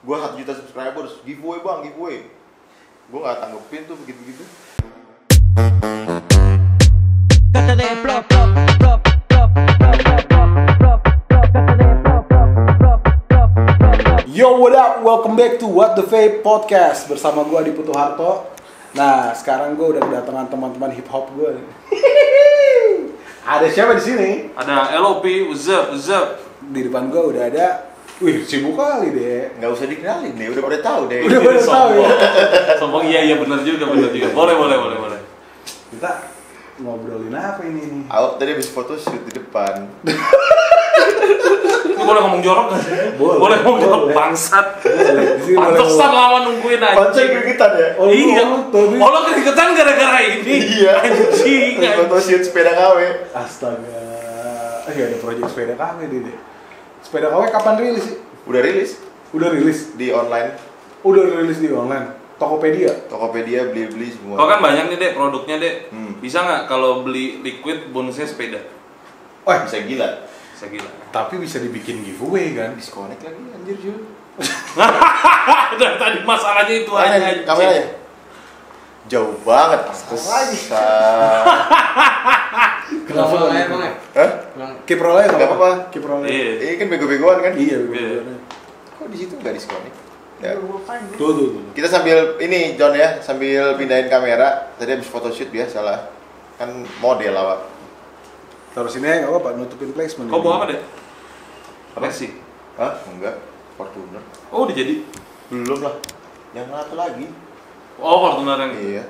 gue 1 juta subscribers, giveaway bang, giveaway. Gue nggak tanggepin tuh begitu-begitu. Yo, what up? Welcome back to What The Vape Podcast bersama gue Adi Putu Harto. Nah, sekarang gue udah kedatangan teman-teman hip hop gue. Ada siapa di sini? Ada LOP, what's up? Di depan gue udah ada. Wih, sibuk kali deh. Nggak usah dikenalin deh, udah pada tahu deh. Udah pada tahu ya. Sombong, iya benar juga. Boleh. Kita ngobrolin apa ini nih? Awak tadi habis foto shoot di depan. Ini boleh ngomong jorok gak sih? Boleh ngomong jorok, bangsat. Pantesan lama nungguin aja. Konsen keringetan ya? Iya. Oh lo keringetan gara-gara ini? Iya. Anjing. Foto shoot sepeda KW. Astaga. Ada proyek sepeda KW deh. Sepeda KW kapan rilis sih? Udah rilis Udah rilis di online. Udah rilis di online. Tokopedia beli semua. Kau kan banyak nih dek produknya dek. Bisa nggak kalau beli liquid bonusnya sepeda? Bisa gila. Tapi bisa dibikin giveaway kan? Disconnect lagi anjir Jul. Dan tadi masalahnya itu aja. Kameranya jauh banget. Kenapa emang ya? Hah? Kiprolnya Nggak apa-apa. Kiprolnya. Iya. Ini kan bego-begoan kan? Iya. Kok di situ nggak disconnect? Ya. Tuh. Kita sambil ini John ya, sambil pindahin kamera. Tadi habis photoshoot biasa lah. Kan model awak. Taruh sini aja nggak apa-apa, nutupin placement. Kau bawa apa dek? Apa? Messi. Hah? Enggak. Fortuner. Oh udah jadi? Belum lah. Yang satu lagi. Oh Fortuner yang Iya.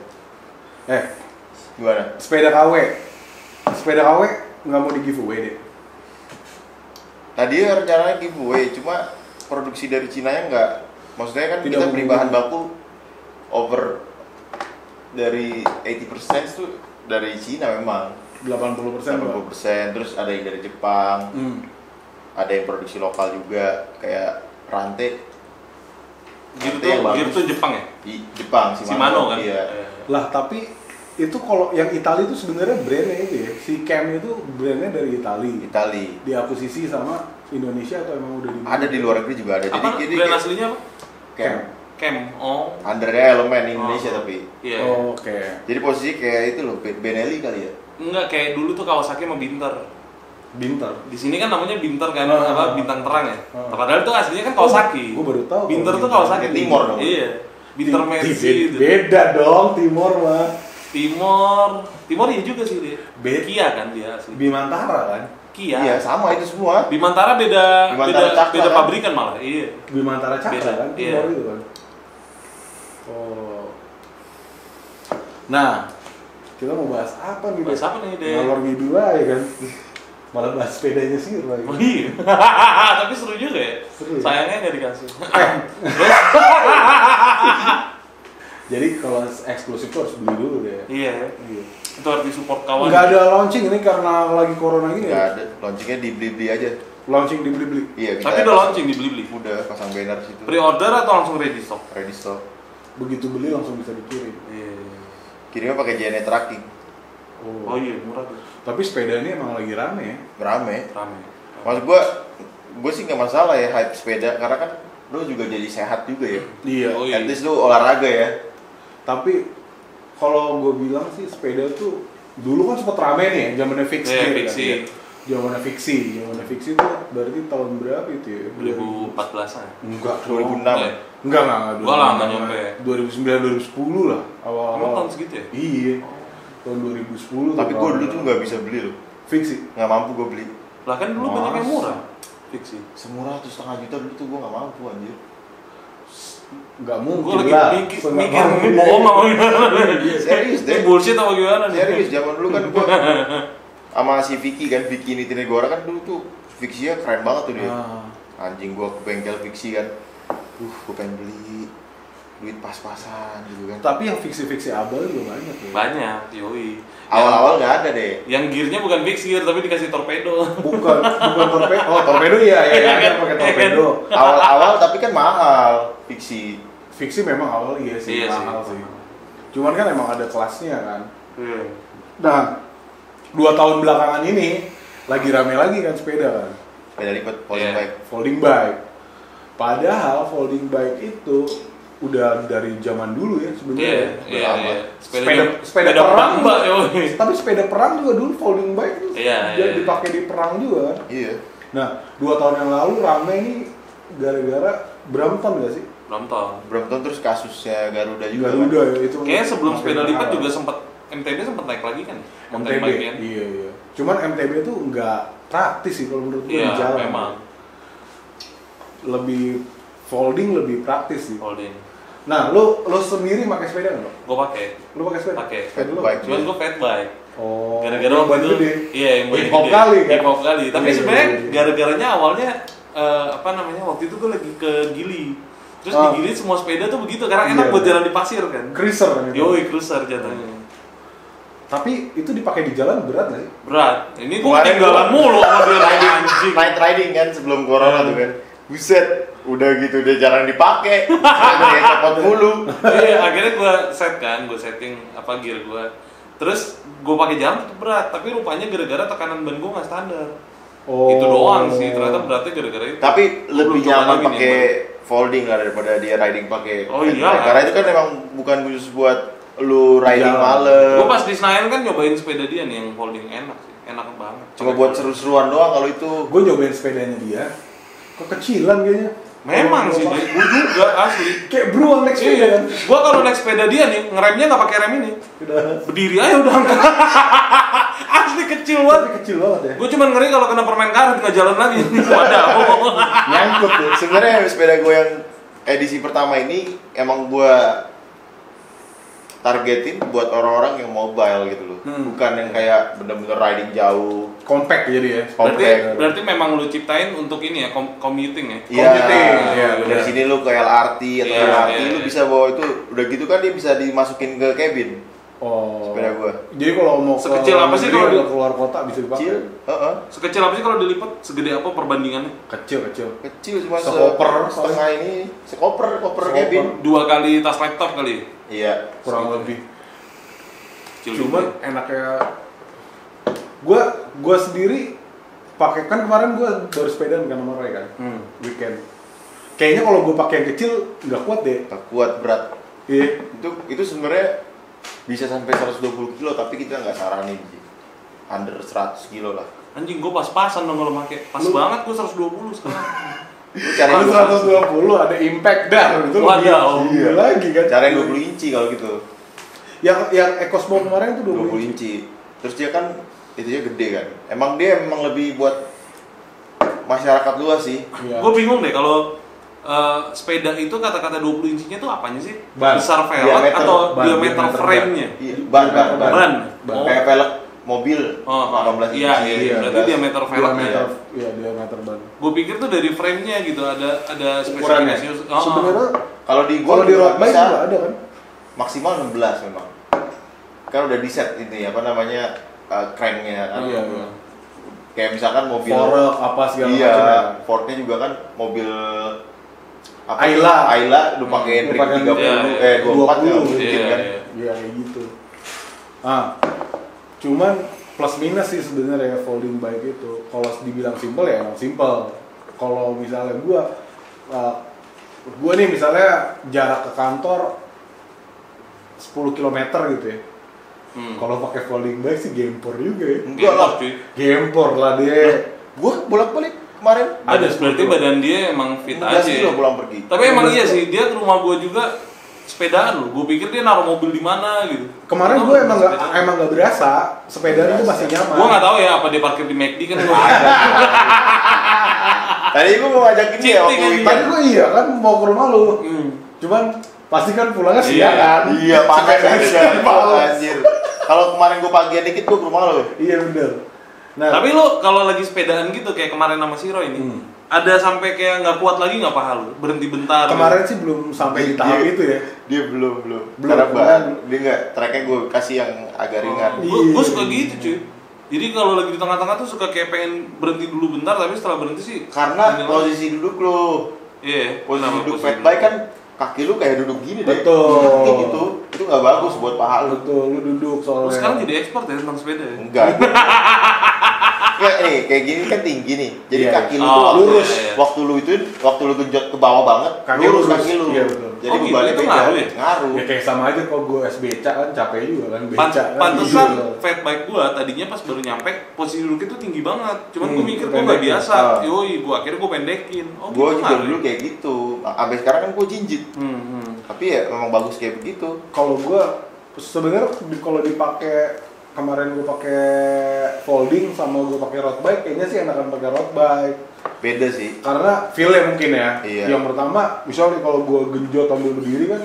Gimana? Sepeda KW nggak mau di giveaway deh. Tadi rencananya giveaway, cuma produksi dari Cina nya enggak. Maksudnya kan Tidak kita beli memungkinkan. bahan baku over dari 80% tuh dari Cina memang. 80%. 80%, terus ada yang dari Jepang, ada yang produksi lokal juga, kayak rantai. Gitu Jepang ya? Jepang, Shimano kan? Iya. Lah tapi itu kalau yang Itali itu sebenarnya brandnya itu ya. Si Cam itu brandnya dari Itali. Diakuisisi sama Indonesia atau emang udah di? Ada di luar negeri juga ada. Apa? Jadi Brand aslinya apa? Cam. Oh. Undernya elemen Indonesia tapi. Iya. Oh, oke. Jadi posisi kayak itu loh, Benelli kali ya. Enggak, kayak dulu tuh Kawasaki sama Binter. Binter. Di sini kan namanya Binter kan, bintang terang ya. Ah. Padahal itu aslinya kan Kawasaki. Gua baru tahu. Binter kalau tuh Kawasaki. Kayak Timor dong. Iya. Binter Mercy itu. Beda dong, Timor mah. Timor iya juga sih dia. Kia kan dia asli. Bimantara kan? Kia. Iya, sama itu semua. Bimantara beda Cakra beda kan? pabrikan malah. Iya. Bimantara Cakra Beda, kan? iya. Timor itu kan? Oh. Nah, kita mau bahas apa nih? Bahas apa nih, Dek? Ngalor ngidul aja kan? Malah bahas sepedanya sih lagi. Oh iya. Tapi seru juga ya. Seru ya? Sayangnya nggak dikasih. Jadi kalau eksklusif tuh harus beli dulu deh. Iya. Itu harus disupport kawan. Nggak ada launching ini karena lagi corona gini Nggak ya? ada, launchingnya dibeli-beli aja. Launching dibeli-beli. Iya, Tapi udah launching dibeli-beli. Udah pasang banner situ. Pre-order atau langsung ready stock? Ready stock. Begitu beli langsung bisa dikirim. Iya. Kirimnya pakai JNE tracking. Oh iya, murah tuh. Tapi sepeda ini emang lagi rame ya? Rame. Rame. Maksud gue sih nggak masalah ya hype sepeda karena kan lu juga jadi sehat juga ya. Iya. Oh, iya. At least lu olahraga ya. Tapi kalau gue bilang sih sepeda tuh dulu kan sempet rame nih ya, zamannya fiksi. Iya, kan? fiksi. Zamannya fiksi tuh berarti tahun berapa itu ya? 2014-an. Enggak, 2006. Enggak. Enggak lah, enggak nyampe. 2009 2010 lah Emang awal-awal. tahun segitu ya? Iya. Tahun 2010. Tapi gue tuh dulu tuh nggak bisa beli loh. fiksi. Nggak mampu gue beli. Lah kan dulu banyak yang murah. Fiksi. Semurah 1,5 juta dulu tuh gue nggak mampu anjir. Enggak Gue mungkin lagi lah. mikir ini bohong apa gimana nih? Serius Ini deh. bullshit apa gimana nih? Serius zaman dulu kan gue sama si Vicky kan, Vicky Nitinegora kan dulu tuh fiksinya keren banget tuh dia. Anjing gue ke bengkel fiksi kan. Gue pengen beli duit pas-pasan gitu kan. Tapi yang fiksi-fiksi abal juga banyak ya. Banyak, yoi. Awal-awal nggak ada deh. Yang gearnya bukan fix gear tapi dikasih torpedo. Bukan torpedo. Oh, torpedo iya kan pakai torpedo. Awal-awal tapi kan mahal fiksi. Fiksi memang awal iya sih Iya mahal sih. sih. Cuman kan emang ada kelasnya kan. Iya. Nah, 2 tahun belakangan ini lagi rame lagi kan sepeda kan. Sepeda lipat, folding Iya. bike. Folding bike. Padahal folding bike itu udah dari zaman dulu ya sebenarnya. Iya. Sepeda perang Mbak, tapi sepeda perang juga dulu folding bike itu dipakai di perang juga kan. Iya. Nah, 2 tahun yang lalu rame ini gara-gara Brampton gak sih? Brampton terus kasusnya Garuda juga. Garuda ya itu. Kayaknya sebelum sepeda lipat juga MTB sempat naik lagi kan? MTB. Iya. Cuman MTB itu nggak praktis sih kalau menurut gue di jalan. Iya, memang. Lebih folding lebih praktis sih. Folding. Nah, lo sendiri pakai sepeda nggak? Gue pakai. Lo pakai sepeda? Pakai. Fat bike. Cuman gue fat bike. Oh. Gara-gara waktu itu. Iya, yang hip hop kali kan. Hip hop kali. Tapi Iya, sebenarnya iya. gara-garanya awalnya waktu itu gue lagi ke Gili. Terus di Gili semua sepeda tuh begitu karena enak buat jalan di pasir kan. Cruiser kan itu. Yoi, cruiser jatuhnya. Tapi itu dipakai di jalan berat nggak sih? Berat. Ini gue ketinggalan mulu sama dia anjing. Night riding kan sebelum corona tuh kan. Buset, udah gitu dia jarang dipakai. Dia copot mulu. Iya, akhirnya gue setting gear gue. Terus gue pakai jalan tetap berat, tapi rupanya gara-gara tekanan ban gue nggak standar. Oh. Itu doang sih, ternyata beratnya gara-gara itu. Tapi lebih Belum coba nyaman lagi nih, pakai folding lah daripada dia riding pakai. Oh fat iya. bike. Karena itu kan memang bukan khusus buat lu riding Jalan. malam. Gue pas di Senayan kan nyobain sepeda dia nih yang folding enak sih, enak banget. Cuma buat seru-seruan doang kalau itu. Gue nyobain sepedanya dia, kekecilan kayaknya. Memang sih, gue juga asli. Kayak beruang naik sepeda kan. Gue kalau naik sepeda dia nih, ngeremnya nggak pakai rem ini. Udah. Berdiri aja udah angkat. Asli kecil Tapi banget. kecil banget ya. Gue cuma ngeri kalau kena permen karet nggak jalan lagi. Wadah. Nyangkut tuh. Sebenarnya sepeda gue yang edisi pertama ini emang gue targetin buat orang-orang yang mobile gitu loh. Bukan yang kayak bener-bener riding jauh. Compact jadi ya. Berarti memang lu ciptain untuk ini ya, commuting ya? Iya. Iya, Dari bener. sini lu ke LRT atau Iya, LRT iya, lu iya. bisa bawa itu. Udah gitu kan dia bisa dimasukin ke cabin. Oh. Sepeda gua. Jadi kalau mau Sekecil apa sih negeri kalau atau di- keluar kota bisa dipakai? Kecil. Heeh. Sekecil apa sih kalau dilipat? Segede apa perbandingannya? Kecil. Kecil cuma Sekoper. setengah ini. Sekoper cabin. 2 kali tas laptop kali. Iya. Kurang lebih. Kecil Cuman juga. enaknya gua sendiri pakai kan kemarin gua baru sepedaan kan sama Roy kan. Weekend. Kayaknya kalau gua pakai yang kecil nggak kuat deh. Tak kuat berat. Iya. Itu sebenarnya bisa sampai 120 kilo tapi kita nggak saranin sih. Under 100 kilo lah. Anjing gue pas-pasan dong kalau pakai. Pas banget gue 120 sekarang. Lu cari Kalau 120 ada impact dah itu Waduh. lebih lagi kan. Cara yang 20 inci kalau gitu. Yang EcoSmoke kemarin tuh 20 20 inci. inci. Terus dia kan itunya gede kan. Emang dia emang lebih buat masyarakat luas sih. Iya. Gue bingung deh kalau sepeda itu kata-kata 20 in치nya tuh apanya sih? Ban. Besar velg Diameter. atau Ban. diameter Diameter frame-nya? Iya, ban. Ban. Ban. Kayak velg mobil Oh, 18 inci. iya. Berarti diameter velgnya. Diameter ban. Gue pikir tuh dari frame-nya gitu ada Ukurannya. spesifikasi. Sebenarnya Kalau di kalau gua di road bike bisa juga ada kan? maksimal 16 memang. Kan udah di set ini apa namanya cranknya kan. Iya. Kayak misalkan mobil Fork apa segala iya, macam ya. Fordnya juga kan mobil apa Ayla. lu pakai Lu trik pakai 30 24 ya 20, mungkin iya, kan. iya. Iya kayak gitu. Cuman plus minus sih sebenarnya folding bike itu. Kalau dibilang simple ya emang simple. Kalau misalnya gua nih misalnya jarak ke kantor 10 km gitu ya. Kalau pakai folding bike sih gempor juga ya. Enggak lah. cuy. Gempor lah dia. Gua bolak-balik kemarin Ada berarti badan dia emang fit 16 aja. kilo Ya. pulang pergi. Tapi emang iya sih, dia ke rumah gue juga sepedaan loh. Gue pikir dia naruh mobil di mana gitu. Kemarin gue emang nggak berasa sepeda itu masih nyaman. Gue nggak tahu ya apa dia parkir di McD kan gue. Tadi gua mau ngajakin dia waktu Cheating weekend. Tadi gue iya kan mau ke rumah lu. Cuman pasti kan pulangnya siang kan. Iya, panas Sepeda aja. Anjir. Kalau kemarin gua pagian dikit gua ke rumah lo. Iya bener. Nah, Tapi lo kalau lagi sepedaan gitu kayak kemarin sama si Roy ini, ada sampai kayak nggak kuat lagi nggak paha lo? Berhenti bentar. kemarin sih belum sampai di tahap itu ya. Dia belum. Belum, Karena kemarin. dia nggak tracknya gua kasih yang agak ringan. Gue suka gitu cuy. Jadi kalau lagi di tengah-tengah tuh suka kayak pengen berhenti dulu bentar, tapi setelah berhenti sih. Karena ini posisi duduk lo. Iya. Posisi kenapa duduk posisi fat duduk? bike kan kaki lu kayak duduk gini deh. Betul. Kayak gitu. Itu nggak bagus buat paha lu. Betul, lu duduk Lu soalnya. sekarang jadi expert ya tentang sepeda ya? Enggak. kayak gini kan tinggi nih. Jadi Iya, kaki lu tuh lurus. waktu lu genjot ke bawah banget, Kaki lurus lurus. kaki lu. Iya, betul. Jadi Oh, bebannya gitu, beda. ngaruh ya? Ngaruh. Ya kayak sama aja kalau gue SBC kan capek juga kan beca kan. Pantesan Gitu. fat bike gua tadinya pas baru nyampe posisi duduknya tuh tinggi banget. Cuman gua mikir gua pendekin. nggak biasa. Ah. Yoi, gua akhirnya gua pendekin. Oh, Gua gitu juga ngaruh dulu ya? kayak gitu. Sampai sekarang kan gua jinjit. Hmm. Tapi ya memang bagus kayak begitu. Kalau gue sebenarnya kalau dipakai kemarin gue pakai folding sama gue pakai road bike kayaknya sih enakan pakai road bike Beda sih. karena feel-nya mungkin ya. Iya. Yang pertama misalnya kalau gue genjot sambil berdiri kan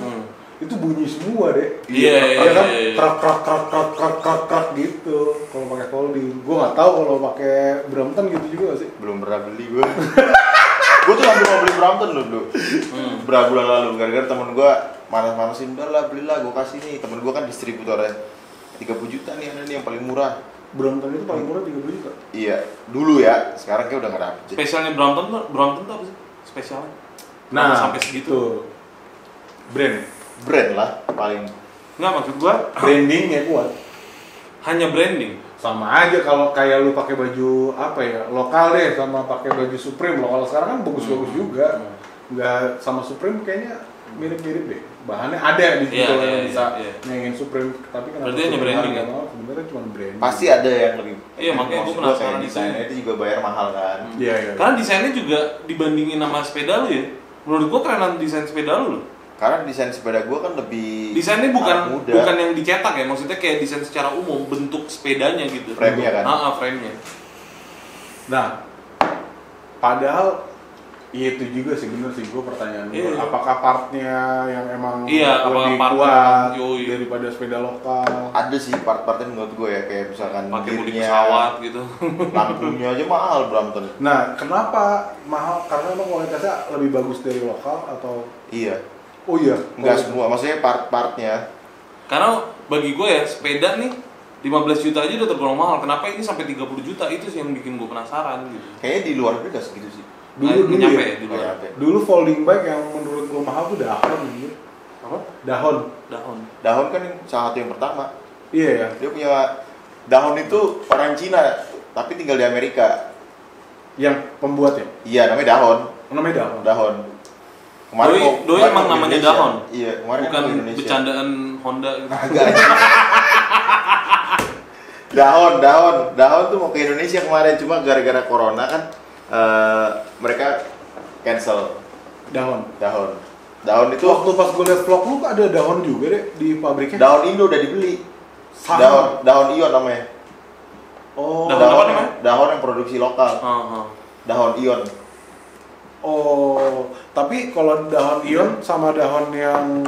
itu bunyi semua deh. Iya, Ya kan iya. krak krak krak krak krak krak krak gitu kalau pakai folding. Gue nggak tahu kalau pakai Brampton gitu juga gak sih. Belum pernah beli gua. Gua tuh hampir mau beli Brampton dulu. Berapa bulan lalu gara-gara temen gua manas-manasin, udah lah belilah gua kasih nih. Temen gua kan distributornya 30 juta nih ada nih yang paling murah. Brampton itu paling murah 30 juta. Iya, dulu ya. Sekarang kayak udah nggak dapet. Spesialnya Brompton tuh apa sih? Spesialnya? Nah, sampai segitu. tuh. Brand. Brand lah paling. Nggak, maksud gua Brandingnya kuat. hanya branding. Sama aja kalau kayak lu pakai baju apa ya lokal deh sama pakai baju Supreme lokal sekarang kan bagus-bagus juga. Nggak sama Supreme kayaknya mirip-mirip deh. Bahannya ada di situ Iya, yang iya, bisa iya. nyanyiin Supreme tapi kenapa Berarti hanya Supreme branding harga ya? mahal? Sebenarnya cuma branding. Pasti ada yang lebih. Iya, makanya gua Maksud penasaran kayak itu. desainnya itu juga bayar mahal kan. Iya, iya. Karena desainnya juga dibandingin sama sepeda lu ya. Menurut gua kerenan desain sepeda lu loh. Karena desain sepeda gua kan lebih Desainnya anak bukan muda. bukan yang dicetak ya, maksudnya kayak desain secara umum bentuk sepedanya gitu. Frame-nya kan? Frame-nya. Nah, padahal itu juga sih bener sih gue pertanyaan gue. Iya. Apakah partnya yang emang Iya, apakah lebih part kuat yoi. daripada sepeda lokal? Ada sih part-partnya menurut gue ya kayak misalkan Pakai bodi gearnya, pesawat gitu. lampunya aja mahal Brampton. Nah, kenapa mahal? Karena emang kualitasnya lebih bagus dari lokal atau? Iya, Oh iya, enggak semua, maksudnya part-partnya. Karena bagi gue ya sepeda nih 15 juta aja udah tergolong mahal. Kenapa ini sampai 30 juta? Itu sih yang bikin gue penasaran gitu. Kayaknya di luar negeri gak segitu sih. Dulu nyampe ya? ya, di luar. Nggak nyampe. Dulu folding bike yang menurut gue mahal tuh dahon gitu. Apa? Dahon. Dahon. Dahon kan salah satu yang pertama. Iya ya. Dia punya Dahon itu orang Cina, tapi tinggal di Amerika. Yang pembuat ya? Iya, namanya Dahon. Namanya dahon. Dahon. Doi kemarin emang mau namanya Indonesia. Dahon? Iya, kemarin Bukan mau Indonesia. bercandaan Honda gitu. Agak. Dahon tuh mau ke Indonesia kemarin, cuma gara-gara corona kan mereka cancel Dahon. Dahon itu Waktu pas gue liat vlog lu ada dahon juga deh di pabriknya. Dahon Indo udah dibeli. Sama. Dahon Ion namanya. Oh. Dahon apa namanya? Dahon yang produksi lokal. Dahon Ion. Oh, tapi kalau dahon ion sama dahon yang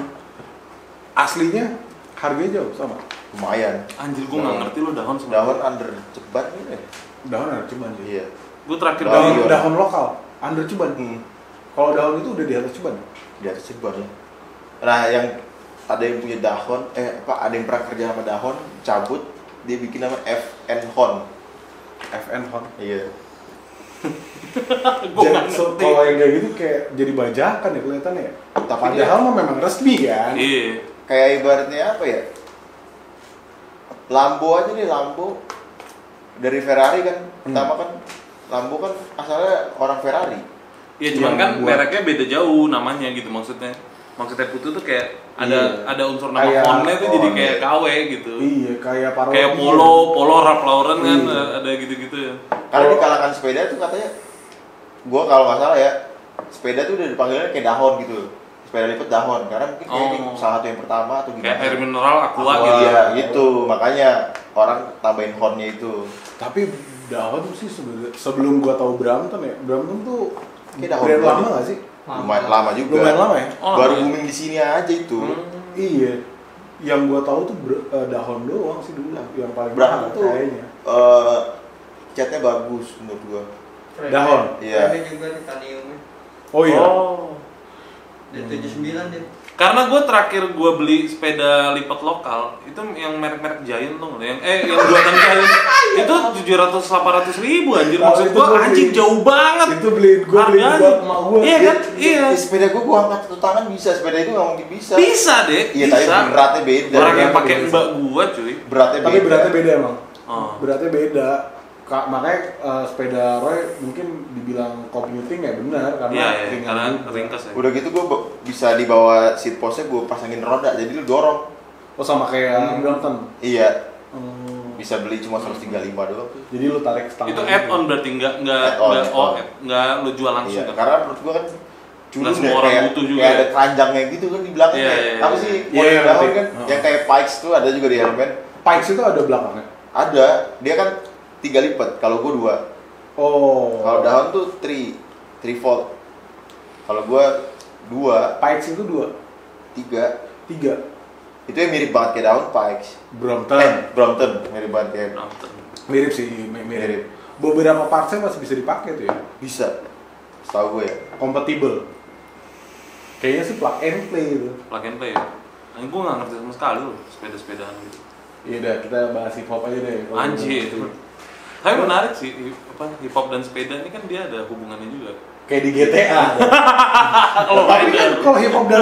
aslinya harganya jauh sama. Lumayan. Anjir gue nggak ngerti lo dahon sama Dahon under ceban gitu ya. Dahon ada ceban sih. Iya. gue terakhir Dahon beli ion. Dahon lokal, under ceban. Kalau dahon itu udah di atas ceban. Di atas ceban lah. Nah, yang ada yang punya Dahon, ada yang pernah kerja sama Dahon, cabut, dia bikin nama FN Hon. FN Hon. Iya. gue nggak ngerti. Kalau yang kayak gitu kayak jadi bajakan ya kelihatannya ya. Tapi Padahal mah memang resmi kan. Iya. Kayak ibaratnya apa ya? Lambo aja nih, Lambo dari Ferrari kan. Pertama kan Lambo kan asalnya orang Ferrari. Iya, cuman Yang kan buat- mereknya beda jauh namanya gitu maksudnya. Maksudnya Putu tuh kayak Iya. ada unsur nama Kayak Honda tuh jadi Hon, kayak iya. KW gitu. Iya, kayak parodi. Kayak Polo Ralph Lauren kan Iya. ada gitu-gitu ya. Karena di kalangan sepeda tuh katanya, gua kalau nggak salah ya, sepeda tuh udah dipanggilnya kayak Dahon gitu. Sepeda lipat Dahon, karena mungkin kayak ini Oh. salah satu yang pertama atau gimana. Kayak air mineral Aqua Aqua, gitu. iya, gitu. Makanya orang tambahin Honnya itu. Tapi dahon sih sebenarnya sebelum gua tahu Brampton ya. Brampton tuh Kayak Dahon brand dulu lama deh. nggak sih? Lumayan lama juga. Lumayan lama ya? Oh, Baru iya. booming di sini aja itu. Iya. Yang gua tahu tuh dahon doang sih dulu yang paling Brampton mahal tuh kayaknya. catnya bagus menurut gua. Dahon. Iya. Ini juga titaniumnya. Oh iya. Oh. Dari 79 deh. Karena gue terakhir gue beli sepeda lipat lokal itu yang merek-merek Giant tuh, yang buatan Giant itu 700-800 ribu anjir. Maksud Itu gue gua beli. anjing jauh banget. Itu beliin gua beliin Harganya. buat emak gua. Iya kan? Iya. Di sepeda gua angkat satu tangan bisa, sepeda itu nggak mungkin bisa. Bisa deh. Iya, bisa. tapi beratnya beda. Orang yang Beratnya pakai beda. mbak gua cuy. Beratnya Tapi beda. beratnya beda emang. Oh. Beratnya beda. makanya sepeda Roy mungkin dibilang commuting ya benar karena ringan karena juga. ringkas ya. Udah gitu gue bisa dibawa seat postnya gue pasangin roda jadi lu dorong. Oh sama kayak Brompton. Iya. Bisa beli cuma 135 doang tuh. Jadi lu tarik stang. Itu add-on berarti nggak lu jual langsung Iya, kan? karena menurut gue kan culun semua ya, orang kayak, butuh juga kayak ya. ada keranjangnya gitu kan di belakang Iya, kayak, iya, apa iya. sih Iya, model ngerti. kan yang kayak Pikes tuh ada juga di Helmet. Pikes itu ada belakangnya. Ada, dia kan 3 lipat, kalau gue 2. Oh. Kalau daun tuh 3 volt. Kalau gue 2, Pikes itu 2, 3. 3. Itu yang mirip banget kayak daun Pikes. Brompton mirip banget kayak Nonton. Mirip sih, mirip. Beberapa partsnya masih bisa dipakai tuh ya. bisa. Setahu gue ya. Kompatibel. Kayaknya sih plug and play itu. Plug and play ya. Nah, gue nggak ngerti sama sekali loh sepeda-sepedaan gitu. Iya udah, kita bahas hip hop aja deh. kalau Anjir. gitu. Tapi menarik sih, hip hop dan sepeda ini kan dia ada hubungannya juga. Kayak di GTA. Kalau Tapi kan rider, kalau hip hop dan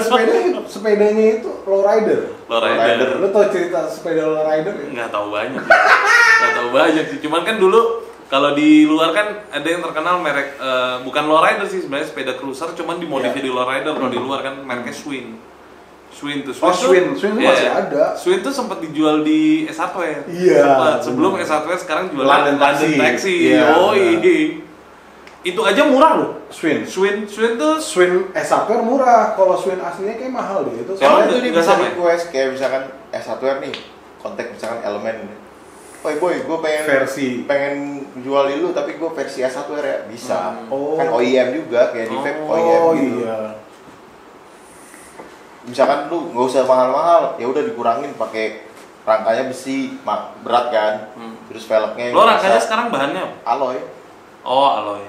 sepedanya itu lowrider. rider. Lu tau cerita sepeda lowrider ya? Nggak tahu banyak. Nggak tahu banyak sih. Cuman kan dulu kalau di luar kan ada yang terkenal merek bukan lowrider sih sebenarnya sepeda cruiser, cuman dimodif jadi lowrider. Kalau di luar kan mereknya Schwinn. Schwinn tuh. Schwinn tuh masih ada. Schwinn tuh sempat dijual di S-Hardware. Iya. Sempat. Sebelum S-Hardware sekarang jual London Taxi. Iya, Oh iya. Itu aja murah loh. Schwinn Schwinn tuh S1 murah, kalau Schwinn aslinya kayak mahal deh itu. Soalnya Emang tuh dia nggak bisa sama ya? request kayak misalkan S1R nih, kontak misalkan elemen. Boy, gue pengen jual lu tapi gue versi S1R ya, bisa. Oh. Kan OEM juga kayak di vape OEM Oh gitu. iya. Misalkan lu nggak usah mahal-mahal, ya udah dikurangin pakai rangkanya besi, berat kan. Terus velgnya lo rangkanya biasa. sekarang bahannya apa? Alloy. Oh, alloy.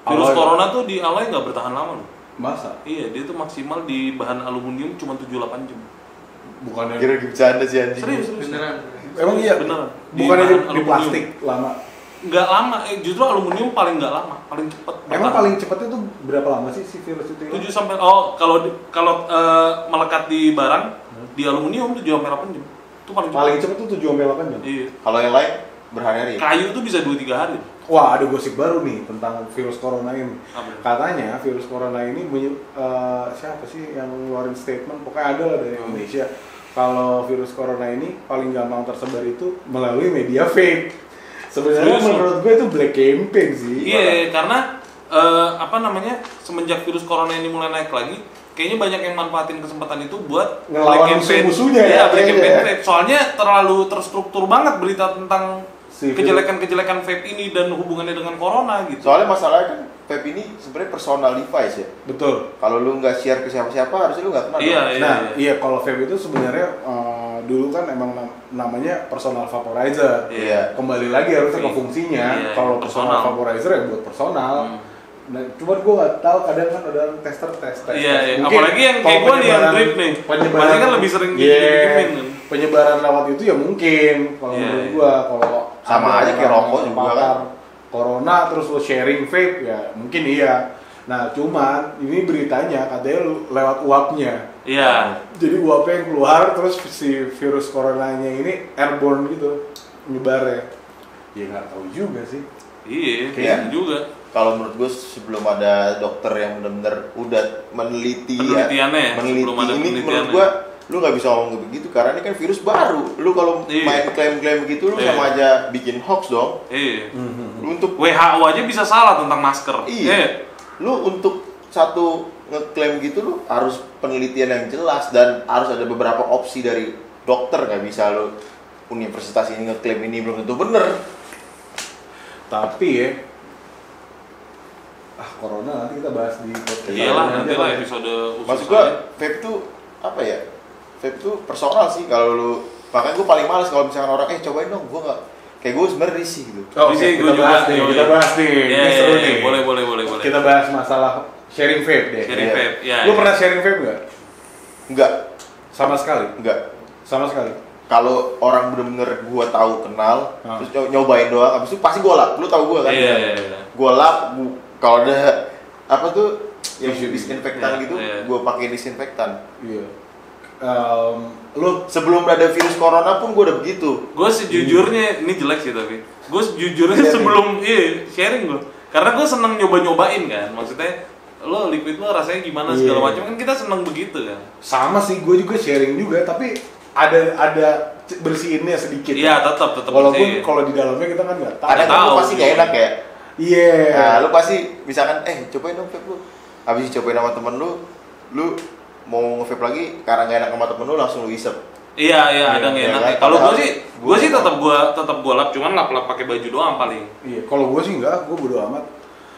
Virus Alloy. corona tuh di alloy nggak bertahan lama loh. Masa? Iya, dia tuh maksimal di bahan aluminium cuma 7-8 jam. Bukannya Kira bercanda sih anjing. Serius. Beneran. Emang iya? Beneran. Bukannya bahan di aluminium. plastik lama. Nggak lama, justru aluminium paling nggak lama, paling cepet. Emang paling cepetnya tuh berapa lama sih si virus itu? 7 sampai kalau melekat di barang di aluminium 7 sampai 8 jam. Itu paling cepet. Paling cepet tuh 7 sampai 8 jam. Iya. Kalau yang lain berhari-hari. Kayu tuh bisa 2-3 hari. Wah, ada gosip baru nih tentang virus corona ini. Apa? Katanya virus corona ini siapa sih yang ngeluarin statement? Pokoknya ada lah dari Indonesia. Kalau virus corona ini paling gampang tersebar itu melalui media fake. Sebenarnya Serius, menurut gue itu black campaign sih. Iya, karena semenjak virus corona ini mulai naik lagi, kayaknya banyak yang manfaatin kesempatan itu buat Ngelawan black campaign. musuh-musuhnya ya, Iya, black kayaknya campaign ya. vape. Soalnya terlalu terstruktur banget berita tentang Si kejelekan-kejelekan vape ini dan hubungannya dengan corona gitu. Soalnya masalahnya kan vape ini sebenarnya personal device ya. Betul. Kalau lu nggak share ke siapa-siapa harusnya lu nggak kenal. Iya, dong. iya. Nah, iya kalau vape itu sebenarnya dulu kan emang namanya personal vaporizer. Iya. Kembali lagi harusnya ke Iya. fungsinya. Iya, Kalau personal personal. vaporizer ya buat personal. Nah, cuman gue nggak tahu kadang kan ada tester. Iya, iya. Mungkin Apalagi yang kayak kalau gue nih yang penyebaran- drip nih. penyebaran Pasti kan lebih sering Iya, dipikir-pikirin kan. penyebaran lewat itu ya mungkin kalau Iya, menurut iya. gua kalau Sama ada aja kayak orang rokok yang juga terpapar kan. corona terus lo sharing vape ya mungkin iya. Nah cuman ini beritanya katanya lewat uapnya. Iya. Jadi uapnya yang keluar terus si virus coronanya ini airborne gitu nyebarnya. Ya nggak tahu juga sih. Iya, Iya. kayak juga. Kalau menurut gue sebelum ada dokter yang benar-benar udah meneliti Penelitiannya ya, meneliti sebelum ada ini menurut penelitiannya. gue lu nggak bisa ngomong begitu karena ini kan virus baru. Lu kalau Iya. main klaim-klaim begitu lu Iya. sama aja bikin hoax dong. Iya. Lu untuk WHO aja bisa salah tentang masker. Iya. Lu untuk satu ngeklaim gitu lu harus penelitian yang jelas dan harus ada beberapa opsi dari dokter, nggak bisa lu universitas ini ngeklaim ini belum tentu bener. Tapi ya corona nanti kita bahas di podcast. Iyalah, lain nanti aja lah ya. episode khusus. Maksud gua aja. vape tuh apa ya? Vape tuh personal sih kalau lu, makanya gua paling males kalau misalkan orang cobain dong, gua nggak, kayak gua sebenarnya risih gitu. Oh, Bisa, oke, gua juga. kita bahas nih. Iya, Ini iya, seru iya. nih. Boleh. Kita bahas masalah sharing vape deh. Sharing Iya. vape. Ya. Lu pernah sharing vape nggak? Enggak, Sama sekali. Sama sekali. kalau orang bener-bener gua tahu kenal, Ah. terus nyobain doang, habis itu pasti gua lap. Lu tahu gua kan? Iya. Gua lap, kalau ada apa tuh yang Tisu. disinfektan Iya, gitu, iya. gua pakai disinfektan. Iya. lu Sebelum ada virus corona pun gue udah begitu. Gue sejujurnya ini jelek sih tapi gue sejujurnya Sharing. sebelum sharing gue karena gue seneng nyobain kan, maksudnya lo liquid lo rasanya gimana segala Iya. macam kan kita seneng begitu kan. sama sih, gue juga sharing juga, tapi ada bersihinnya sedikit. Iya tetap Walaupun bersihin. kalau di dalamnya kita kan nggak tahu. Kadang kan tahu, lu pasti gak iya. enak ya. Iya. Nah, lu pasti misalkan cobain dong vape lu. Habis cobain sama temen lu mau nge-vape lagi karena gak enak sama temen lu langsung lu isep. Iya ada yang Iya, enak. kan? Kalau gue Padahal sih gua tetap gue lap cuman lap pakai baju doang paling. Iya, kalau gue sih enggak, gue bodo amat.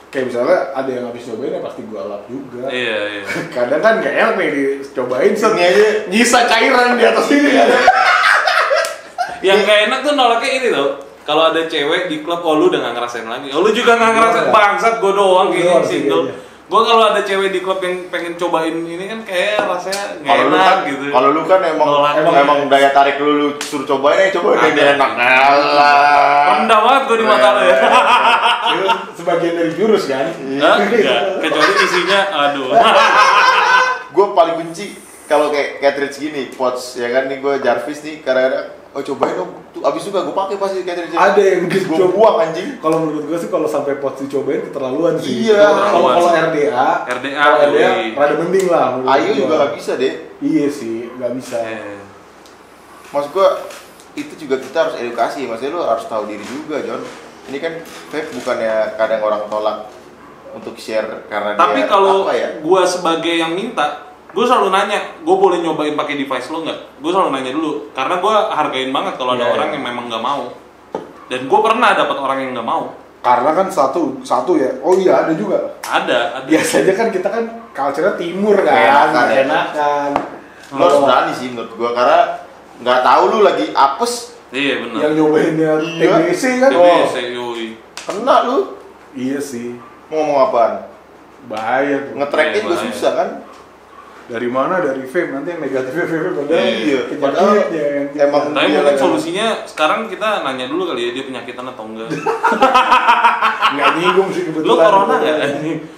Kayak misalnya ada yang habis cobain ya pasti gue lap juga. Iya. Kadang kan gak enak nih dicobain, set Ini aja. nyisa cairan di atas ini. Yang gak enak tuh nolaknya ini tau. Kalau ada cewek di klub, lu udah gak ngerasain lagi. Lu juga gak ngerasain, Iya. bangsat gue doang Gua gini doang sih, single. iya. Gue kalau ada cewek di klub yang pengen cobain ini kan kayak rasanya gak Kalau lu enak kan, gitu. kalau lu kan Nolak. emang daya tarik lu suruh cobain cobain Ada. yang enak. Alah. rendah banget gue di mata lu ya. Itu sebagian dari jurus kan. Hah? Enggak, kecuali isinya aduh. Gue paling benci kalau kayak cartridge gini, pots ya kan nih gue Jarvis nih kadang-kadang cobain dong, tuh abis itu gak gue pakai pasti cartridge. Ada yang gue dicoba. buang anjing. Kalau menurut gue sih kalau sampai pot dicobain keterlaluan sih. Iya. Kalau Keterlaluan. RDA, RDA, kalau RDA yoi. rada mending lah. menurut Ayo gua. juga gak bisa deh. Iya sih, nggak bisa. Maksud gue itu juga kita harus edukasi, maksudnya lu harus tahu diri juga John. Ini kan vape bukannya kadang orang tolak untuk share karena Tapi dia kalau apa ya? gue sebagai yang minta, gue selalu nanya, gue boleh nyobain pakai device lo nggak? Gue selalu nanya dulu, karena gue hargain banget kalau ada Iya, orang iya. yang memang nggak mau. Dan gue pernah dapat orang yang nggak mau. Karena kan satu ya. Oh iya ada juga. Ada. Biasanya kan kita kan culture-nya timur kan, Enakan, ya. enakan. Lu harus berani sih menurut gue karena nggak tahu lu lagi apes Iya benar. Yang nyobainnya Iya. TBC kan. TBC, yoi. kena lu Iya sih. mau ngomong apaan? Bahaya tuh. Nge-trackin Iya, juga bahaya. susah kan? Dari mana? Dari vape, nanti yang negatifnya vape padahal Iya, padahal penyakitnya yang emang Tapi Iya, mungkin iya. solusinya sekarang kita nanya dulu kali ya dia penyakitan atau enggak. nggak nyinggung sih kebetulan. Lo corona nggak?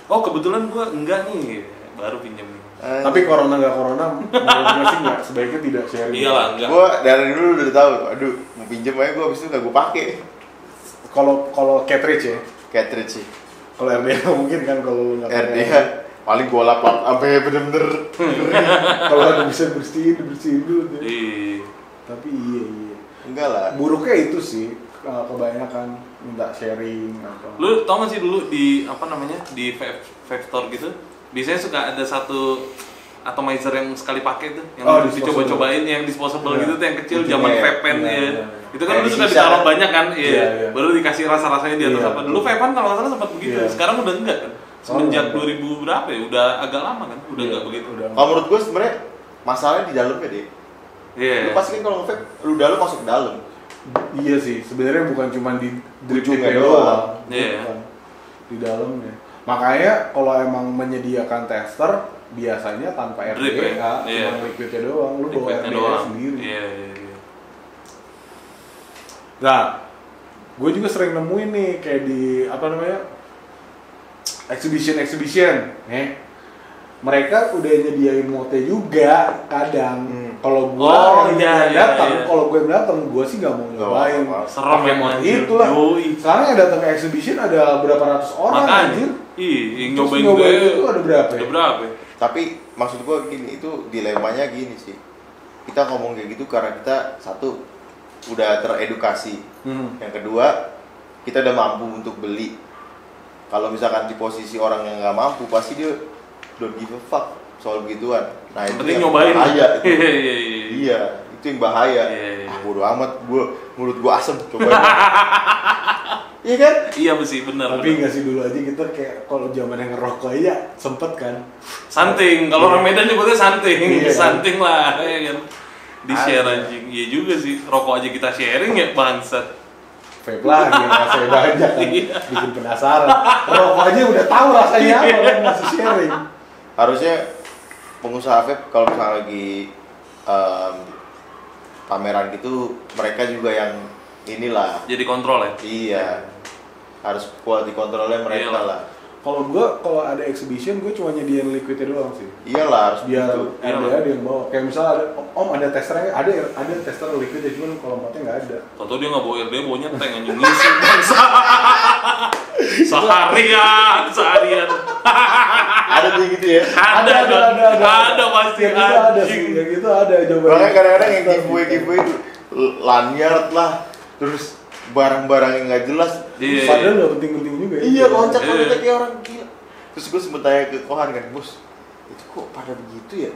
Oh kebetulan gue enggak nih, baru pinjam nih. Tapi corona nggak corona, menurut gue sih nggak, sebaiknya tidak sharing. Iyalah enggak. Gue dari dulu udah tahu, aduh mau pinjem aja gue abis itu nggak gue pakai Kalau cartridge ya, cartridge sih. kalau RDA mungkin kan kalau lu nggak pakai. RDH paling gue lap-lap sampai bener-bener Kalau ada bisa dibersihin dulu tuh. Iya. Tapi iya. enggak lah. Buruknya itu sih kebanyakan minta sharing apa. Lu tau gak sih dulu di apa namanya di vape store gitu biasanya suka ada satu atomizer yang sekali pakai tuh yang Oh, dicoba-cobain yang disposable Iya. gitu tuh yang kecil Ujungnya zaman ya. vape pen Iya, ya. iya. Itu kan Kayak dulu suka di sisa ditaruh kan? banyak kan, iya. Iya, iya. Baru dikasih rasa-rasanya di atas Iya, apa. Dulu betul. vape pen kalau nggak salah sempat begitu. Iya. Sekarang udah enggak kan. Semenjak Oh, enggak. 2000 berapa ya? Udah agak lama kan? Udah enggak begitu. Udah. Kalau menurut gue sebenarnya masalahnya di dalamnya deh. Iya. Lu pasti kan kalau nge-vape lu dalam masuk ke dalam. Iya sih, sebenarnya bukan cuma di Ujungnya drip doang. Iya. Bukan. Di dalamnya. Makanya kalau emang menyediakan tester biasanya tanpa Drip, RDA, ya? Iya. cuma liquidnya doang, lu bawa Liquidnya RDA doang. sendiri. Iya, iya. Nah, gue juga sering nemuin nih kayak di apa namanya exhibition, mereka udah nyediain mote juga kadang. Kalau gue Oh, iya, iya, datang, iya. kalau gue datang, gue sih nggak mau nyobain. apa-apa. Serem Pakai ya, mote anjir. itulah. Yoi. Sekarang yang datang ke exhibition ada berapa ratus orang Makanya. anjir. Iya, yang Terus nyobain nyobain gue. itu ada berapa ya? Ada berapa? ya? Tapi maksud gue gini, itu dilemanya gini sih. Kita ngomong kayak gitu karena kita satu udah teredukasi. Yang kedua, kita udah mampu untuk beli. Kalau misalkan di posisi orang yang nggak mampu, pasti dia don't give a fuck soal begituan. Nah itu Penting yang nyobain. bahaya. Itu. Iya, iya, iya. Iya, itu yang bahaya. Iya, iya. Ah bodo amat, mulut gue asem, cobain. Iya kan? Iya sih, benar. Tapi benar. nggak sih dulu aja kita kayak kalau zaman yang ngerokok aja sempet kan. Santing, kalau orang Medan nyebutnya santing, Iya. santing lah, ya kan. Di share Ada. anjing, iya juga sih. Rokok aja kita sharing ya bangsat. Vape lagi, rasanya banyak kan, Iya. bikin penasaran. Rokok aja udah tahu rasanya apa kan masih sharing. Harusnya pengusaha vape kalau misalnya lagi pameran gitu, mereka juga yang inilah. Jadi kontrol ya. Iya, harus quality controlnya mereka Iyalah. lah. Kalau ada exhibition, gue cuma nyediain liquidnya doang sih. Iyalah harus Biar gitu. ada yang bawa. Kayak misalnya ada testernya, ada tester liquidnya, cuman kalau empatnya nggak ada. Tau dia nggak bawa RD, bawanya tank anjing ngisi bangsa. Seharian. Ada tuh gitu ya. Ada pasti Yang gitu ada sih, anjing. yang gitu ada coba. Makanya kadang-kadang yang giveaway itu lanyard lah, terus barang-barang yang nggak jelas. Iya. Padahal nggak penting-penting juga. Iya, loncat Iya. kayak orang gila. Terus gue sempet tanya ke Kohan kan, bos, itu kok pada begitu ya?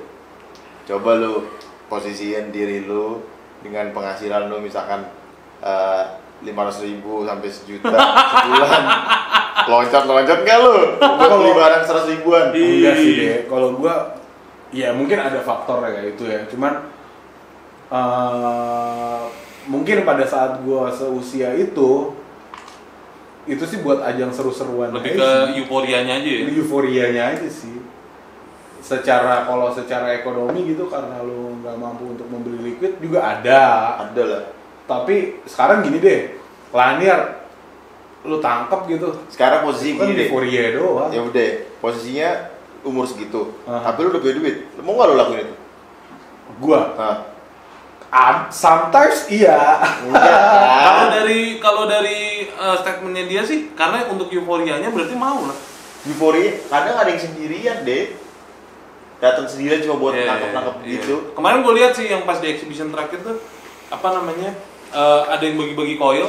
Coba lu posisiin diri lu dengan penghasilan lu misalkan 500.000 sampai sejuta sebulan. Loncat nggak lu? Untuk beli barang 100 ribuan. Enggak sih deh. Kalau gua, ya mungkin ada faktor kayak itu ya. Cuman mungkin pada saat gua seusia itu sih buat ajang seru-seruan. Lebih aja ke sih. euforianya aja ya. Euforianya aja sih. Kalau secara ekonomi gitu, karena lu nggak mampu untuk membeli liquid juga ada. Ada lah. Tapi sekarang gini deh, lanyard lu tangkap gitu. Sekarang posisi Kan gini deh. euforia doang. Ya udah, posisinya umur segitu. Aha. Tapi lu udah punya duit. Lu mau nggak lu lakuin itu? Gua Hah? sometimes iya. Enggak. Kalau dari statementnya dia sih, karena untuk euforianya berarti mau lah. Euforia, kadang ada yang sendirian deh. Datang sendirian cuma buat Iya, nangkep-nangkep iya. gitu. Kemarin gue lihat sih yang pas di exhibition terakhir tuh apa namanya, ada yang bagi-bagi koil,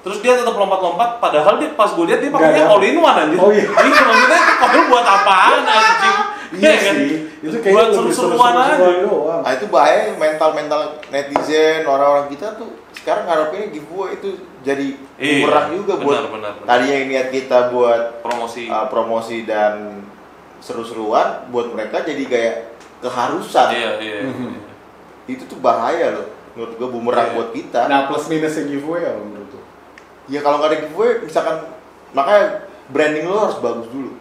terus dia tetap lompat-lompat, padahal dia pas gue lihat dia pakainya Nggak ada. all in one anjir. Oh, iya. Jadi maksudnya itu koil buat apaan anjing? Iya kan? sih. Itu buat kayaknya lebih seru-seruan aja. doang. Nah itu bahaya mental netizen, orang-orang kita tuh sekarang ngarepinnya giveaway itu jadi Iya, bumerang juga buat benar. tadi yang niat kita buat Promosi. promosi dan seru-seruan, buat mereka jadi kayak keharusan. Iya. Itu tuh bahaya loh, menurut gua bumerang Iya. buat kita. Nah, plus minusnya giveaway apa menurut lu? Ya kalau nggak ada giveaway, misalkan, makanya branding lo harus bagus dulu.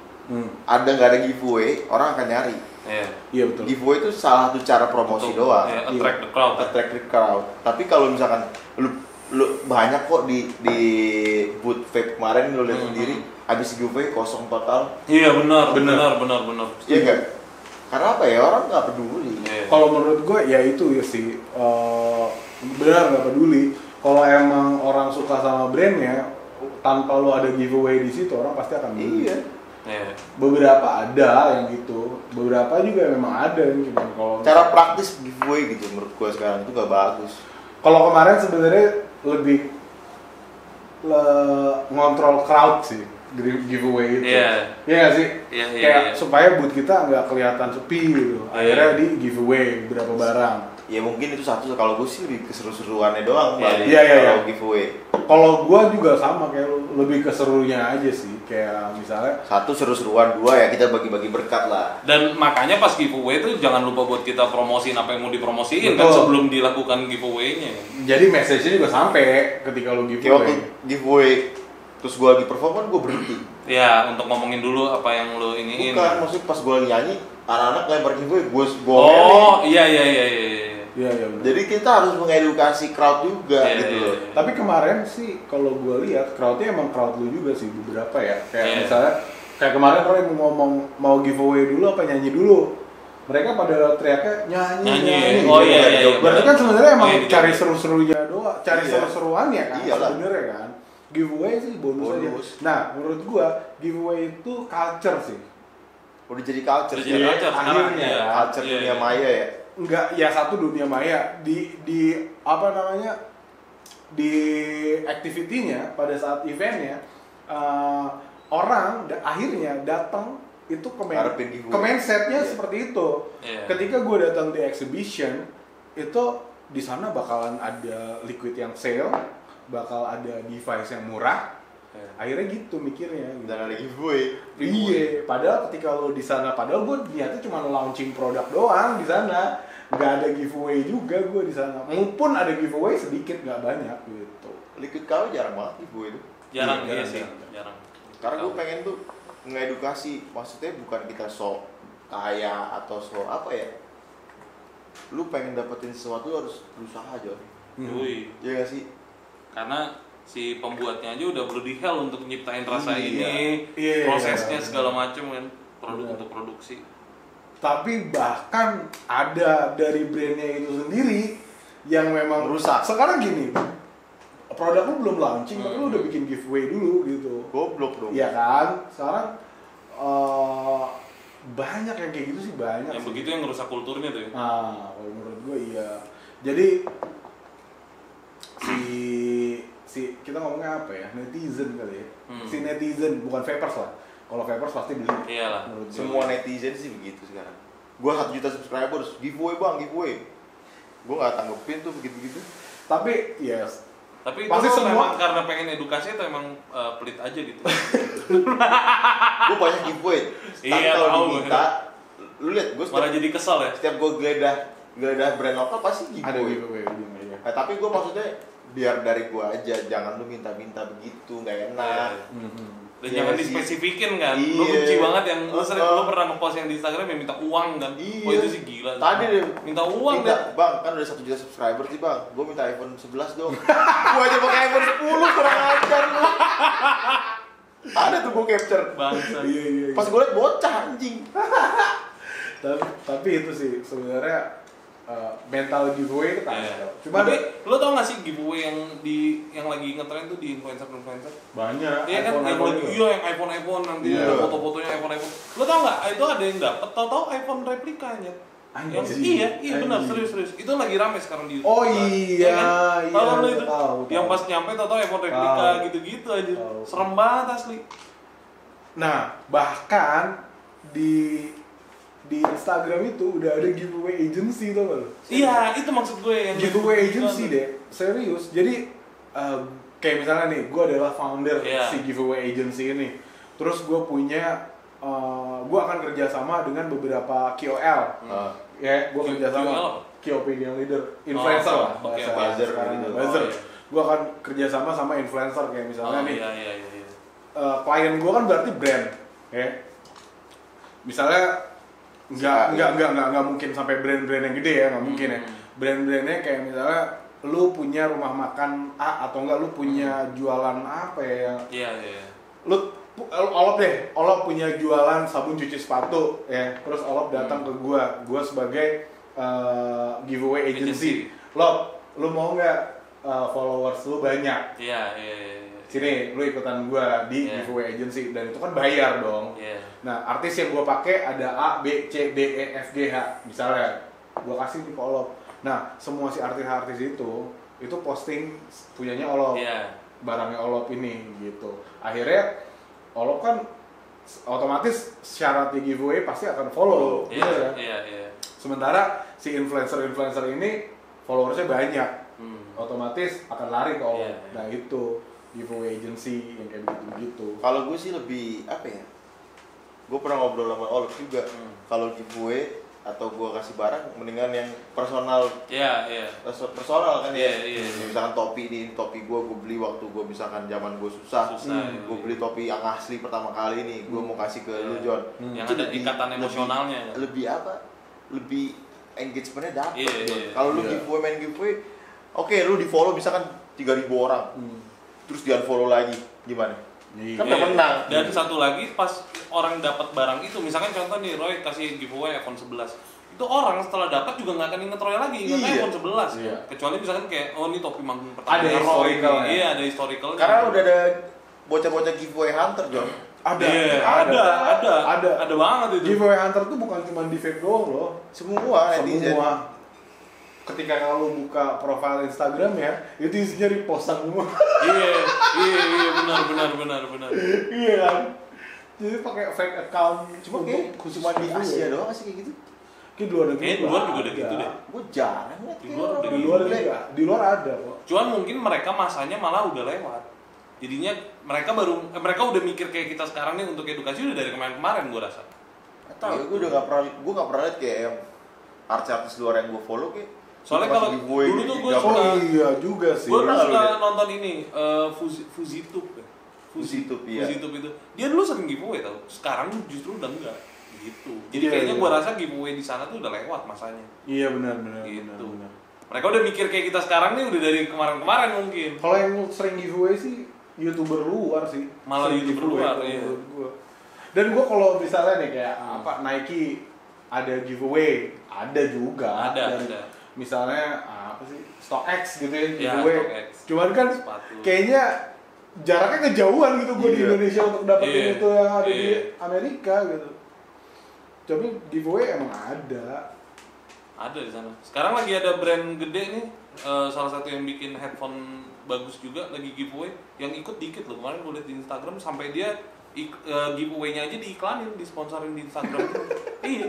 Ada nggak ada giveaway, orang akan nyari. Iya. Iya betul. Giveaway itu salah satu cara promosi Untuk, doang. ya, attract the crowd. Attract the crowd. Tapi kalau misalkan lu banyak kok di booth vape kemarin lu lihat sendiri, habis giveaway kosong total. Iya benar. Iya enggak? Karena apa ya, orang nggak peduli. Iya. Kalau menurut gue ya itu ya sih, benar nggak peduli. Kalau emang orang suka sama brandnya, tanpa lo ada giveaway di situ, orang pasti akan beli. Iya. Iya. Beberapa ada yang gitu, beberapa juga memang ada yang cuman kalau Cara praktis giveaway gitu menurut gua sekarang itu nggak bagus. kalau kemarin sebenarnya lebih ngontrol crowd sih giveaway itu. Iya. Iya nggak sih? Iya. Kayak supaya booth kita nggak kelihatan sepi gitu. Akhirnya di giveaway beberapa barang. Ya mungkin itu satu, kalau gue sih lebih keseru-seruannya doang Iya, paling iya. kalau giveaway. Kalau gua juga sama kayak lu, lebih keserunya aja sih. Kayak misalnya Satu seru-seruan, dua ya kita bagi-bagi berkat lah. Dan makanya pas giveaway itu jangan lupa buat kita promosiin apa yang mau dipromosiin kan Betul. sebelum dilakukan giveaway-nya. jadi message-nya juga sampai ketika lu Kayak waktu giveaway. giveaway terus gue lagi perform kan gue berhenti. Ya, untuk ngomongin dulu apa yang lo iniin. Bukan, maksudnya pas gue lagi nyanyi anak-anak lempar giveaway gue Oh, iya. Iya benar. Jadi kita harus mengedukasi crowd juga Iya, gitu iya, loh. iya. Tapi kemarin sih kalau gue lihat crowdnya emang crowd lu juga sih beberapa ya. Kayak Iya. misalnya kayak kemarin kalau yang mau ngomong mau giveaway dulu apa nyanyi dulu. Mereka pada teriaknya nyanyi. Oh, iya. Berarti kan sebenarnya emang Oh, iya, cari seru-serunya doang, cari Iya. seru-seruannya kan Iyalah. sebenarnya kan. Giveaway sih bonus aja. Bonus. Nah, menurut gua giveaway itu culture sih. Udah jadi culture. Udah jadi ya. culture sekarang. akhirnya, Iya. Culture Iya, dunia iya. maya ya. Enggak, ya satu dunia maya di apa namanya di activity-nya pada saat eventnya orang akhirnya datang itu Ngarepin giveaway. ke mindsetnya Iya. seperti itu. Iya. Ketika gue datang di exhibition itu di sana bakalan ada liquid yang sale, bakal ada device yang murah. Iya. Akhirnya gitu mikirnya. Gitu. Dan ada giveaway. Iya, padahal ketika lo di sana, padahal gue niatnya cuma launching produk doang di sana, nggak ada giveaway juga gue di sana. Maupun ada giveaway sedikit, nggak banyak gitu. Liquid KW jarang banget giveaway itu. Jarang, Iya, iya sih, jarang. jarang. Karena gue pengen tuh ngedukasi, maksudnya bukan kita sok kaya atau sok apa ya. Lu pengen dapetin sesuatu lu harus berusaha, Jon. Yui. Iya gak sih? Karena si pembuatnya aja udah bloody hell untuk nyiptain rasa Iya. ini, Iya. prosesnya segala macam kan, produk untuk produksi. Tapi bahkan ada dari brandnya itu sendiri yang memang Rusak. Sekarang gini, produk lu belum launching, tapi lu udah bikin giveaway dulu gitu. Goblok dong. Iya kan? Sekarang banyak yang kayak gitu sih, banyak Yang sih. begitu yang ngerusak kulturnya tuh ya. Nah, kalau menurut gue iya. Jadi si kita ngomongnya apa ya? Netizen kali ya. Si netizen, bukan vapers lah. Kalau vapers pasti beli. Iyalah. Menurut gue. Semua netizen sih begitu sekarang. Gua 1 juta subscribers, giveaway bang, giveaway. Gua nggak tanggepin tuh begitu-begitu. Tapi yes. Tapi itu Pasti lo semua- memang karena pengen edukasi atau emang pelit aja gitu? Gua banyak giveaway. Tapi Iya, kalau tahu. diminta, lu lihat gua Malah jadi kesel ya? setiap gua geledah brand lokal pasti Ada giveaway. giveaway ujungnya ya. Nah, tapi gua maksudnya biar dari gua aja, jangan lu minta-minta begitu, nggak enak. Dan Iya jangan sih. dispesifikin kan, lu Iya. benci banget yang lu sering lu pernah nge-post yang di Instagram yang minta uang kan. Iya. Oh itu sih gila. Tadi deh minta uang minta, deh. bang kan udah 1 juta subscriber sih bang, gua minta iPhone 11 dong. Gua aja pakai iPhone 10, kurang ajar lu. Ada tuh gua capture. Bangsa. Iya. Pas gua liat bocah anjing. Tapi itu sih sebenarnya mental giveaway itu kan. Iya. Cuma Tapi lo tau gak sih giveaway yang lagi ngetren tuh di influencer? banyak. Iya kan, yang lagi itu. yang iPhone nanti Iya. ada foto-fotonya iPhone. Lo tau nggak? Itu ada yang dapet, tau iPhone replikanya. Yang, Anjing. iya benar, Anjing. serius. Itu lagi rame sekarang di YouTube. Oh Iya iya, kan? iya. Tahu kan lo itu? Tahu. Yang pas nyampe tau iPhone replika Tahu. gitu-gitu aja. Tahu. Serem banget asli. Nah, bahkan di Instagram itu udah ada giveaway agency tuh lo. Iya, itu maksud gue yang Giveaway agency deh, serius. Jadi kayak misalnya nih, gue adalah founder Iya. si giveaway agency ini. Terus gue punya, gue akan kerjasama dengan beberapa KOL. Ya, gue kerjasama KOL? Key Opinion Leader, influencer lah. oke, bahasa buzzer sekarang, gitu. buzzer. Oh, iya. Gue akan kerjasama sama influencer kayak misalnya nih. Iya. Klien gue kan berarti brand, ya. Misalnya nggak mungkin sampai brand-brand yang gede ya, nggak mungkin ya. Brand-brandnya kayak misalnya lu punya rumah makan A atau enggak lu punya jualan apa ya? Iya. Lu Olop deh, Olop punya jualan sabun cuci sepatu ya. Terus Olop datang ke gua sebagai giveaway agency. Lop, lu mau nggak followers lu banyak? Iya. Sini lu ikutan gua di Iya. giveaway agency, dan itu kan bayar dong. Iya. Nah, artis yang gua pakai ada A, B, C, D, E, F, G, H misalnya. Gua kasih di Olop. Nah, semua si artis-artis itu posting punyanya Olop. Iya. Barangnya Olop ini gitu. Akhirnya Olop kan otomatis syarat di giveaway pasti akan follow. Bener kan? Iya. Sementara si influencer ini followersnya banyak. Otomatis akan lari ke Olop. Iya. Nah, itu giveaway agency yang kayak begitu-begitu. Kalau gue sih lebih apa ya? Gue pernah ngobrol sama Olop juga. Kalau giveaway atau gue kasih barang, mendingan yang personal. Iya. Personal kan ya. Iya. Misalkan topi gue beli waktu gue misalkan zaman gue susah. Susah, Gue beli topi yang asli pertama kali nih. Gue mau kasih ke lu John. Yang Itu ada ikatan emosionalnya. Lebih apa? Lebih engagementnya dapet. Iya. John. Kalau lu Iya. main giveaway, oke lu di follow misalkan 3.000 orang. Terus di unfollow lagi, gimana? Iya. Kan udah menang. Dan satu lagi pas orang dapat barang itu, misalkan contoh nih Roy kasih giveaway iPhone 11. Itu orang setelah dapat juga nggak akan inget Roy lagi, ingat Iya. iPhone 11. Iya. Kecuali misalkan kayak oh ini topi manggung pertama Ada Roy. historical ya? Iya, ada historical. Karena udah ada bocah-bocah giveaway hunter, John. Ada. Iya, ada banget itu. Giveaway hunter tuh bukan cuma di vape doang loh. Semua netizen. Semua. Ketika kalau buka profil Instagram ya, itu isinya repostan semua. Iya, benar. Iya kan? Jadi pakai fake account. Cuma kayak cuma di Asia doang sih kayak gitu. Kayak di luar negeri. Kayaknya di luar juga ada gitu deh. Gue jarang liat Di luar udah Di luar juga. Di luar ada kok. Cuman mungkin mereka masanya malah udah lewat. Jadinya mereka udah mikir kayak kita sekarang nih untuk edukasi udah dari kemarin gua rasa. Tahu gue udah nggak pernah liat kayak yang artis luar yang gue follow kayak. Soalnya pas kalau giveaway dulu tuh gue gambar. suka iya juga sih. Gue Pernah suka lu liat? nonton ini Fuzitube. Fuzitube, iya. Fuzitube itu. Dia dulu sering giveaway tau. Sekarang justru udah enggak gitu. Jadi Iya, kayaknya iya. gue rasa giveaway di sana tuh udah lewat masanya. Iya benar. Gitu. Benar. Mereka udah mikir kayak kita sekarang nih udah dari kemarin-kemarin mungkin. Kalau yang sering giveaway sih YouTuber luar sih. Malah Sering YouTuber giveaway luar, kalau iya. menurut gua. Dan gua kalau misalnya nih kayak apa Nike ada giveaway, ada juga. Ada, Dan ada. Misalnya apa sih StockX gitu ya Ya, giveaway. StockX. Cuman kan Sepatu. kayaknya jaraknya kejauhan gitu gua di Iya. Indonesia untuk dapetin Iya. itu yang ada di Iya. Amerika gitu. Tapi giveaway emang ada. Ada di sana. Sekarang lagi ada brand gede nih, salah satu yang bikin headphone bagus juga lagi giveaway. Yang ikut dikit loh, kemarin gue liat di Instagram sampai dia giveaway-nya aja diiklanin, disponsorin di Instagram. Iya.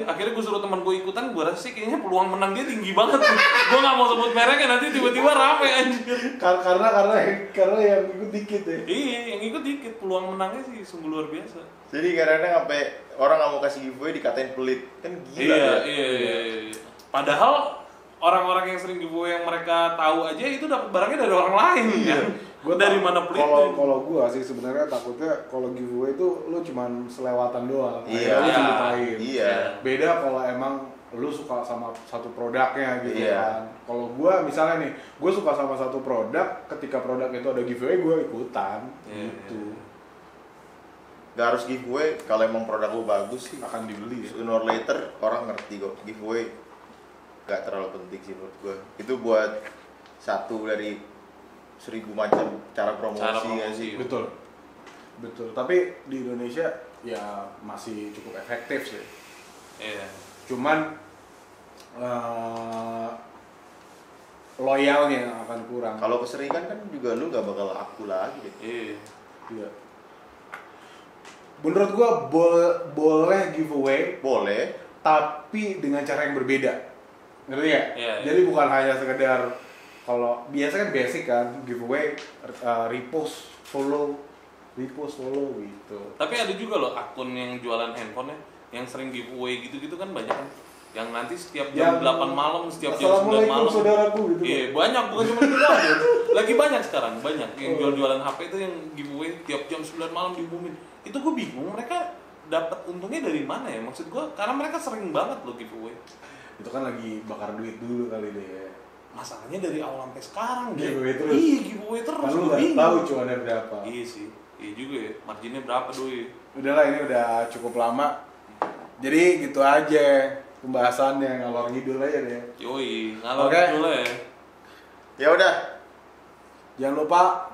Akhirnya gue suruh teman gue ikutan, gue rasa sih kayaknya peluang menang dia tinggi banget. Gue nggak mau sebut mereknya nanti tiba-tiba rame anjir. Karena yang ikut dikit ya. Iya, yang ikut dikit, peluang menangnya sih sungguh luar biasa. Jadi kadang-kadang sampai orang nggak mau kasih giveaway dikatain pelit, kan gila ya. Iya. Padahal orang-orang yang sering giveaway yang mereka tahu aja itu dapat barangnya dari orang lain kan. Gua Dari tak- mana pelitnya? Kalau gua sih sebenarnya takutnya kalau giveaway itu lu cuman selewatan doang. Iya. Akhirnya lu ceritain. Iya. Beda kalau emang lu suka sama satu produknya gitu Iya. kan. Kalau gua misalnya nih, gua suka sama satu produk, ketika produk itu ada giveaway gua ikutan Iya, gitu. Gak harus giveaway, kalau emang produk lu bagus sih Akan dibeli ya. sooner or later orang ngerti kok. Giveaway gak terlalu penting sih menurut gue. Itu buat satu dari 1000 macam cara promosi, Cara ya promosi. sih. Betul. Tapi di Indonesia ya masih cukup efektif sih. Iya. Cuman loyalnya yang akan kurang. Kalau keseringan kan juga lu gak bakal laku lagi deh. Iya. Iya. Menurut gua boleh giveaway, Boleh. tapi dengan cara yang berbeda. Ngerti ya? Iya. Jadi bukan hanya sekedar kalau biasa kan basic kan giveaway repost follow gitu. Tapi ada juga loh akun yang jualan handphone yang sering giveaway gitu-gitu kan banyak kan. Yang nanti setiap jam Yang 8 malam, setiap jam 9 Assalamualaikum malam. saudaraku gitu. Iya, banyak bukan cuma itu aja. Lagi banyak sekarang, banyak yang jual-jualan HP itu yang giveaway tiap jam 9 malam diumumin. Itu gue bingung mereka dapat untungnya dari mana ya? Maksud gue karena mereka sering banget loh giveaway. Itu kan lagi bakar duit dulu kali deh. Masalahnya dari awal sampai sekarang deh. Giveaway terus. Iya, giveaway terus. Kan lu Gua nggak bingung. tahu cuannya berapa. Iya sih. Iya juga ya. Marginnya berapa doi? Udahlah ini udah cukup lama. Jadi gitu aja pembahasannya, ngalor ngidul aja deh. Yoi, ngalor Oke. dulu ya. Ya udah. Jangan lupa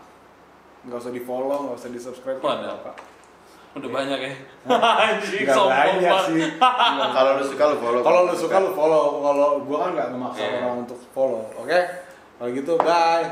nggak usah di follow, nggak usah di subscribe. Waduh. apa. Udah banyak ya. Anjing Nggak sombong banyak banget. sih. Kalau lu suka lu follow. Kalau lu suka lu follow, kalau gua kan nggak memaksa Iya. orang untuk follow. Oke? Kalau gitu bye.